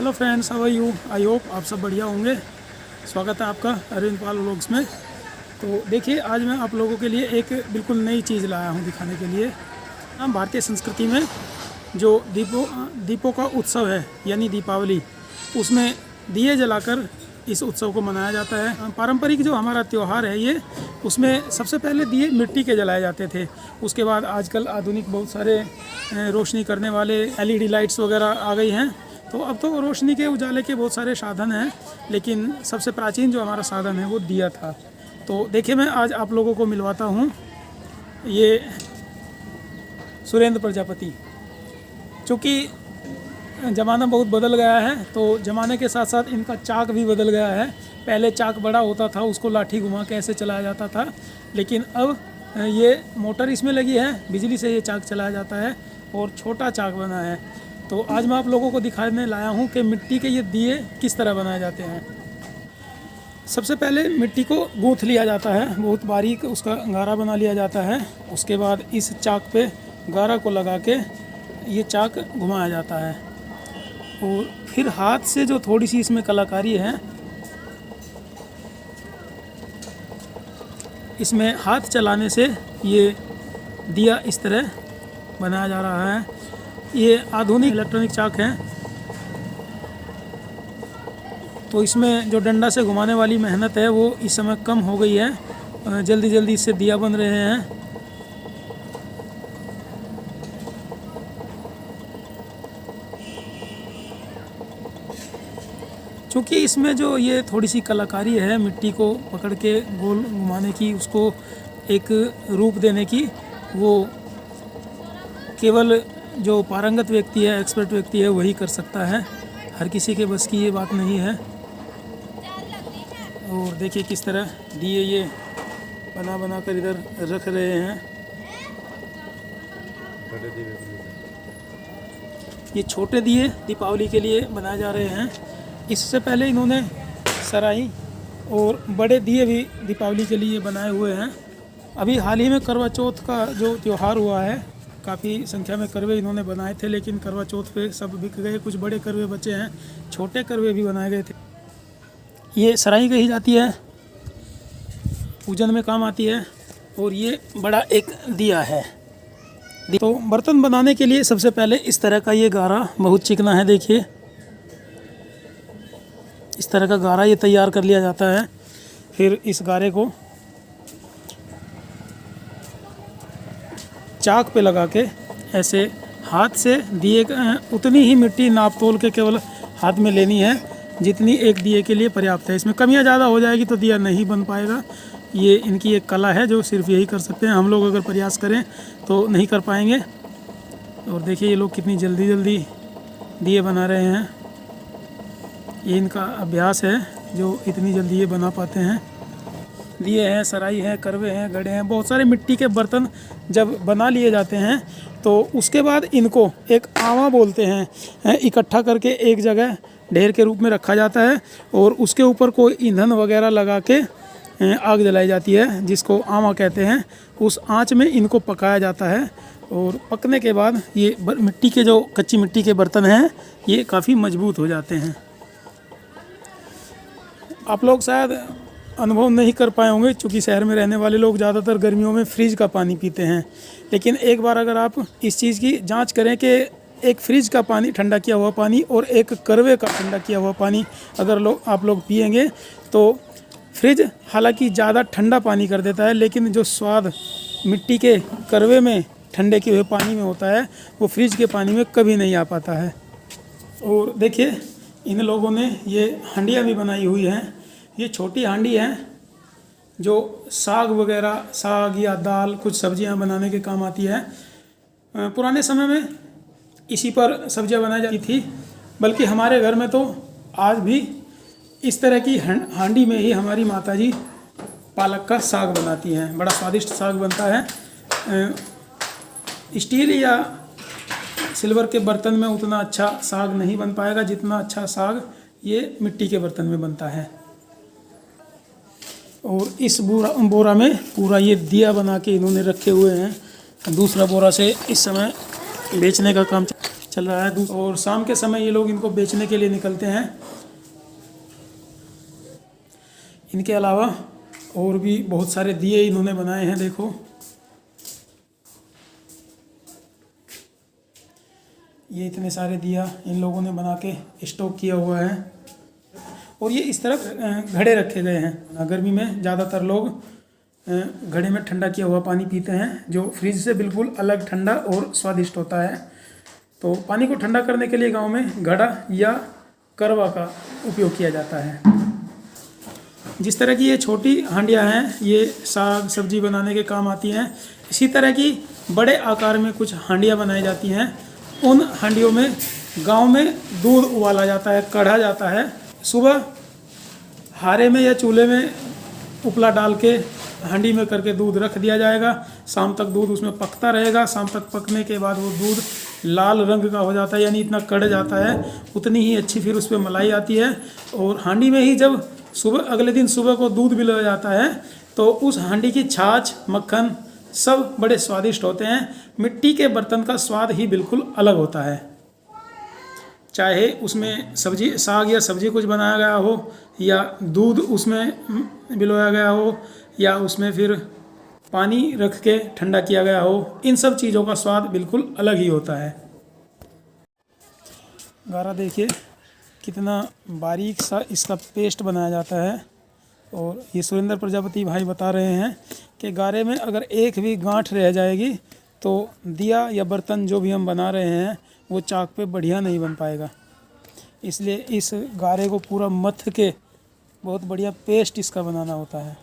Hello friends, how are you? I hope आप सब बढ़िया होंगे। स्वागत है आपका अरविंद पाल व्लॉग्स में। तो देखिए, आज मैं आप लोगों के लिए एक बिल्कुल नई चीज़ लाया हूँ दिखाने के लिए। हम भारतीय संस्कृति में जो दीपों का उत्सव है यानी दीपावली, उसमें दिए जलाकर इस उत्सव को मनाया जाता है। पारंपरिक जो हमारा त्यौहार है ये, उसमें सबसे पहले दिए मिट्टी के जलाए जाते थे। उसके बाद आजकल आधुनिक बहुत सारे रोशनी करने वाले एलईडी लाइट्स वगैरह आ गई हैं। तो अब तो रोशनी के उजाले के बहुत सारे साधन हैं, लेकिन सबसे प्राचीन जो हमारा साधन है वो दिया था। तो देखिए, मैं आज आप लोगों को मिलवाता हूँ ये सुरेंद्र प्रजापति। चूँकि ज़माना बहुत बदल गया है, तो ज़माने के साथ साथ इनका चाक भी बदल गया है। पहले चाक बड़ा होता था, उसको लाठी घुमा के ऐसे चलाया जाता था, लेकिन अब ये मोटर इसमें लगी है, बिजली से ये चाक चलाया जाता है और छोटा चाक बना है। तो आज मैं आप लोगों को दिखाने लाया हूँ कि मिट्टी के ये दिए किस तरह बनाए जाते हैं। सबसे पहले मिट्टी को गूँथ लिया जाता है, बहुत बारीक उसका गारा बना लिया जाता है। उसके बाद इस चाक पे गारा को लगा के ये चाक घुमाया जाता है और फिर हाथ से जो थोड़ी सी इसमें कलाकारी है, इसमें हाथ चलाने से ये दिया इस तरह बनाया जा रहा है। ये आधुनिक इलेक्ट्रॉनिक चाक है, तो इसमें जो डंडा से घुमाने वाली मेहनत है वो इस समय कम हो गई है। जल्दी जल्दी इससे दिया बन रहे हैं। क्योंकि इसमें जो ये थोड़ी सी कलाकारी है, मिट्टी को पकड़ के गोल घुमाने की, उसको एक रूप देने की, वो केवल जो पारंगत व्यक्ति है, एक्सपर्ट व्यक्ति है, वही कर सकता है। हर किसी के बस की ये बात नहीं है। और देखिए किस तरह दिए ये बना बना कर इधर रख रहे हैं। ये छोटे दिए दीपावली के लिए बनाए जा रहे हैं। इससे पहले इन्होंने सराई और बड़े दिए भी दीपावली के लिए बनाए हुए हैं। अभी हाल ही में करवा चौथ का जो त्यौहार हुआ है, काफ़ी संख्या में करवे इन्होंने बनाए थे, लेकिन करवा चौथ पे सब बिक गए। कुछ बड़े करवे बचे हैं, छोटे करवे भी बनाए गए थे। ये सराई कही जाती है, पूजन में काम आती है। और ये बड़ा एक दिया है। तो बर्तन बनाने के लिए सबसे पहले इस तरह का ये गारा बहुत चिकना है, देखिए इस तरह का गारा ये तैयार कर लिया जाता है। फिर इस गारे को चाक पे लगा के ऐसे हाथ से दिए उतनी ही मिट्टी नाप तोल के केवल हाथ में लेनी है जितनी एक दिए के लिए पर्याप्त है। इसमें कमियां ज़्यादा हो जाएगी तो दिया नहीं बन पाएगा। ये इनकी एक कला है जो सिर्फ यही कर सकते हैं। हम लोग अगर प्रयास करें तो नहीं कर पाएंगे। और देखिए ये लोग कितनी जल्दी जल्दी दिए बना रहे हैं। ये इनका अभ्यास है जो इतनी जल्दी ये बना पाते हैं। दिए हैं, सराई है, करवे हैं, गड़े हैं, बहुत सारे मिट्टी के बर्तन जब बना लिए जाते हैं तो उसके बाद इनको एक आवा बोलते हैं, इकट्ठा करके एक जगह ढेर के रूप में रखा जाता है और उसके ऊपर कोई ईंधन वगैरह लगा के आग जलाई जाती है, जिसको आवा कहते हैं। उस आंच में इनको पकाया जाता है और पकने के बाद ये मिट्टी के जो कच्ची मिट्टी के बर्तन हैं ये काफ़ी मजबूत हो जाते हैं। आप लोग शायद अनुभव नहीं कर पाए होंगे, क्योंकि शहर में रहने वाले लोग ज़्यादातर गर्मियों में फ्रिज का पानी पीते हैं। लेकिन एक बार अगर आप इस चीज़ की जांच करें कि एक फ्रिज का पानी, ठंडा किया हुआ पानी, और एक करवे का ठंडा किया हुआ पानी अगर आप लोग पिएंगे तो फ्रिज हालांकि ज़्यादा ठंडा पानी कर देता है, लेकिन जो स्वाद मिट्टी के करवे में ठंडे किए हुए पानी में होता है वो फ्रिज के पानी में कभी नहीं आ पाता है। और देखिए इन लोगों ने ये हांडियाँ भी बनाई हुई हैं। ये छोटी हांडी है जो साग वगैरह, साग या दाल, कुछ सब्जियां बनाने के काम आती है। पुराने समय में इसी पर सब्जियां बनाई जाती थी, बल्कि हमारे घर में तो आज भी इस तरह की हांडी में ही हमारी माताजी पालक का साग बनाती हैं। बड़ा स्वादिष्ट साग बनता है। स्टील या सिल्वर के बर्तन में उतना अच्छा साग नहीं बन पाएगा जितना अच्छा साग ये मिट्टी के बर्तन में बनता है। और इस बोरा में पूरा ये दिया बना के इन्होंने रखे हुए हैं। दूसरा बोरा से इस समय बेचने का काम। चल रहा है। और शाम के समय ये लोग इनको बेचने के लिए निकलते हैं। इनके अलावा और भी बहुत सारे दिए इन्होंने बनाए हैं। देखो ये इतने सारे दिया इन लोगों ने बना के स्टॉक किया हुआ है। और ये इस तरफ घड़े रखे गए हैं। गर्मी में ज़्यादातर लोग घड़े में ठंडा किया हुआ पानी पीते हैं, जो फ्रिज से बिल्कुल अलग ठंडा और स्वादिष्ट होता है। तो पानी को ठंडा करने के लिए गांव में घड़ा या करवा का उपयोग किया जाता है। जिस तरह की ये छोटी हांडियाँ हैं, ये साग सब्जी बनाने के काम आती हैं। इसी तरह की बड़े आकार में कुछ हांडियाँ बनाई जाती हैं। उन हांडियों में गांव में दूध उबाला जाता है, कढ़ा जाता है। सुबह हारे में या चूल्हे में उपला डाल के हांडी में करके दूध रख दिया जाएगा। शाम तक दूध उसमें पकता रहेगा। शाम तक पकने के बाद वो दूध लाल रंग का हो जाता है, यानी इतना कड़ जाता है, उतनी ही अच्छी फिर उस पर मलाई आती है। और हांडी में ही जब सुबह अगले दिन सुबह को दूध भी ले जाता है तो उस हांडी की छाछ मक्खन सब बड़े स्वादिष्ट होते हैं। मिट्टी के बर्तन का स्वाद ही बिल्कुल अलग होता है। चाहे उसमें सब्जी साग या सब्जी कुछ बनाया गया हो, या दूध उसमें बिलोया गया हो, या उसमें फिर पानी रख के ठंडा किया गया हो, इन सब चीज़ों का स्वाद बिल्कुल अलग ही होता है। गारा देखिए कितना बारीक सा इसका पेस्ट बनाया जाता है। और ये सुरेंद्र प्रजापति भाई बता रहे हैं कि गारे में अगर एक भी गांठ रह जाएगी तो दिया या बर्तन जो भी हम बना रहे हैं वो चाक पे बढ़िया नहीं बन पाएगा। इसलिए इस गारे को पूरा मथ के बहुत बढ़िया पेस्ट इसका बनाना होता है।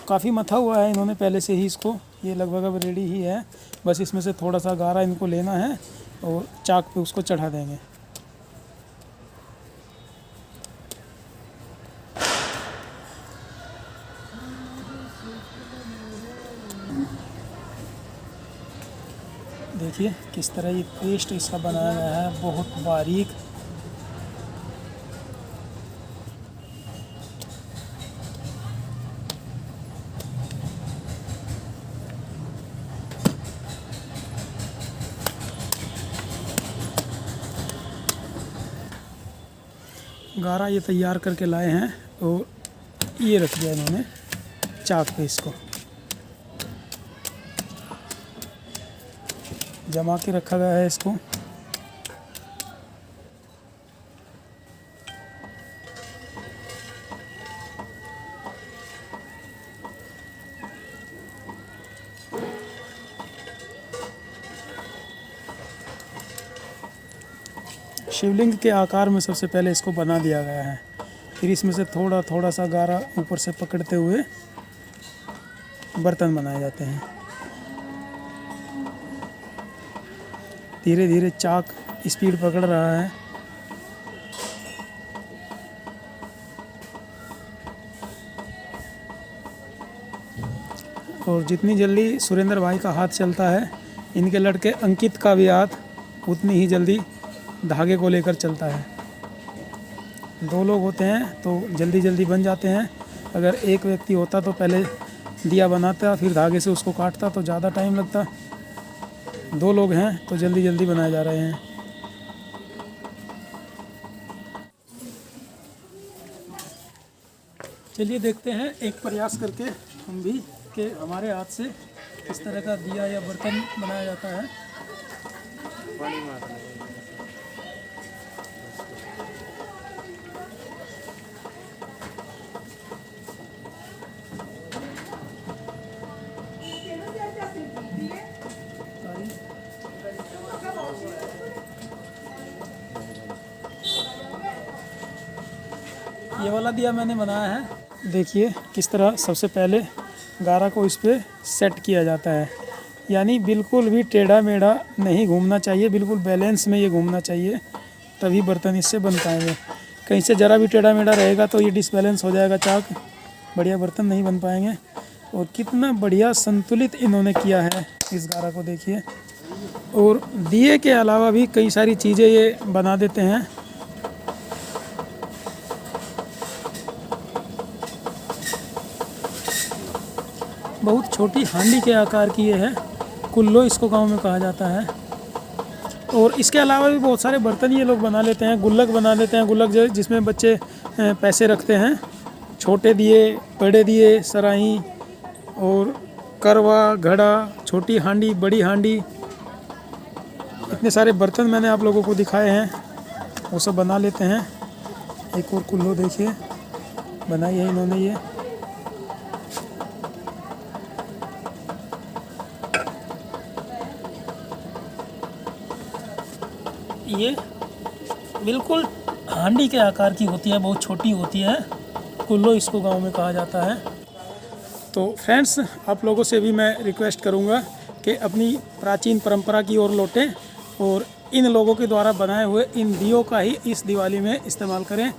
काफ़ी मथा हुआ है इन्होंने पहले से ही इसको, ये लगभग अब रेडी ही है। बस इसमें से थोड़ा सा गारा इनको लेना है और चाक पे उसको चढ़ा देंगे। देखिए किस तरह ये पेस्ट इसका बनाया गया है, बहुत बारीक। गारा ये तैयार करके लाए हैं और ये रख दिया इन्होंने चाक पे, इसको जमा के रखा गया है इसको। शिवलिंग के आकार में सबसे पहले इसको बना दिया गया है। फिर इसमें से थोड़ा थोड़ा सा गारा ऊपर से पकड़ते हुए बर्तन बनाए जाते हैं। धीरे धीरे चाक स्पीड पकड़ रहा है। और जितनी जल्दी सुरेंद्र भाई का हाथ चलता है, इनके लड़के अंकित का भी हाथ उतनी ही जल्दी धागे को लेकर चलता है। दो लोग होते हैं तो जल्दी जल्दी बन जाते हैं। अगर एक व्यक्ति होता तो पहले दिया बनाता, फिर धागे से उसको काटता तो ज़्यादा टाइम लगता। दो लोग हैं तो जल्दी जल्दी बनाए जा रहे हैं। चलिए देखते हैं एक प्रयास करके हम भी कि हमारे हाथ से किस तरह का दिया या बर्तन बनाया जाता है। ये वाला दिया मैंने बनाया है। देखिए किस तरह सबसे पहले गारा को इस पर सेट किया जाता है, यानी बिल्कुल भी टेढ़ा मेढ़ा नहीं घूमना चाहिए, बिल्कुल बैलेंस में ये घूमना चाहिए, तभी बर्तन इससे बन पाएंगे। कहीं से ज़रा भी टेढ़ा मेढ़ा रहेगा तो ये डिसबैलेंस हो जाएगा चाक, बढ़िया बर्तन नहीं बन पाएंगे। और कितना बढ़िया संतुलित इन्होंने किया है इस गारा को, देखिए। और दिए के अलावा भी कई सारी चीज़ें ये बना देते हैं। बहुत छोटी हांडी के आकार की ये है, कुल्लो इसको गांव में कहा जाता है। और इसके अलावा भी बहुत सारे बर्तन ये लोग बना लेते हैं। गुल्लक बना लेते हैं, गुल्लक जिसमें बच्चे पैसे रखते हैं। छोटे दिए, बड़े दिए, सराही और करवा, घड़ा, छोटी हांडी, बड़ी हांडी, इतने सारे बर्तन मैंने आप लोगों को दिखाए हैं, वो सब बना लेते हैं। एक और कुल्लो देखिए बनाई है इन्होंने। ये बिल्कुल हांडी के आकार की होती है, बहुत छोटी होती है। कुल्लो इसको गांव में कहा जाता है। तो फ्रेंड्स, आप लोगों से भी मैं रिक्वेस्ट करूंगा कि अपनी प्राचीन परंपरा की ओर लौटें और इन लोगों के द्वारा बनाए हुए इन दियों का ही इस दिवाली में इस्तेमाल करें।